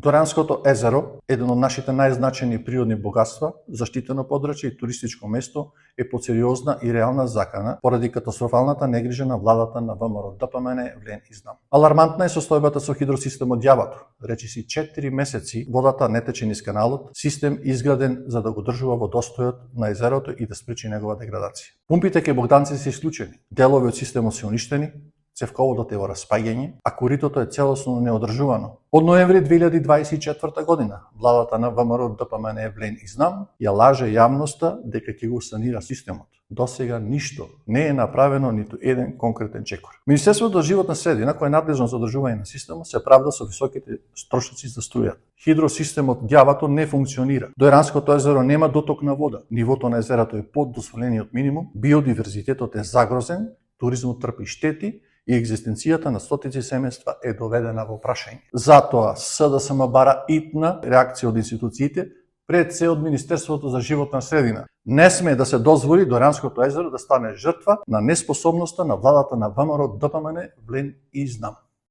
Доранското езеро, еден од нашите најзначајни природни богатства, заштитено подрачје и туристичко место, е под сериозна и реална закана поради катастрофалната негрижа на владата на ВМРО ДПМН влен изнам. Алармантна е состојбата со хидросистемот Јавато. Речиси 4 месеци водата не тече низ каналот, систем изграден за да го држува водостојот на езерото и да спречи негова деградација. Пумпите кај Богданци се исклучени, делови од системот се уништени, цевководот е во распаѓање, а коритото е целосно неодржувано. Од ноември 2024 година, владата на ВМРО ДПМН влен изнам ја лаже јавноста дека ќе го санира системот. Досега ништо не е направено, ниту еден конкретен чекор. Министерството за животна средина, кој е надлежно за одржување на системот, се правда со високите трошоци за струјата. Хидросистемот Ѓавато не функционира. До Еранското езеро нема доток на вода. Нивото на езерото е под дозволениот минимум, биодиверзитетот е загрозен, туризмот трпи штети и екзистенцијата на стотици семејства е доведена во прашање. Затоа СДСМ бара итна реакција од институциите, пред се од Министерството за животна средина. Не сме да се дозволи Доранското езеро да стане жртва на неспособноста на владата на ВМРО ДПМН влен изнам.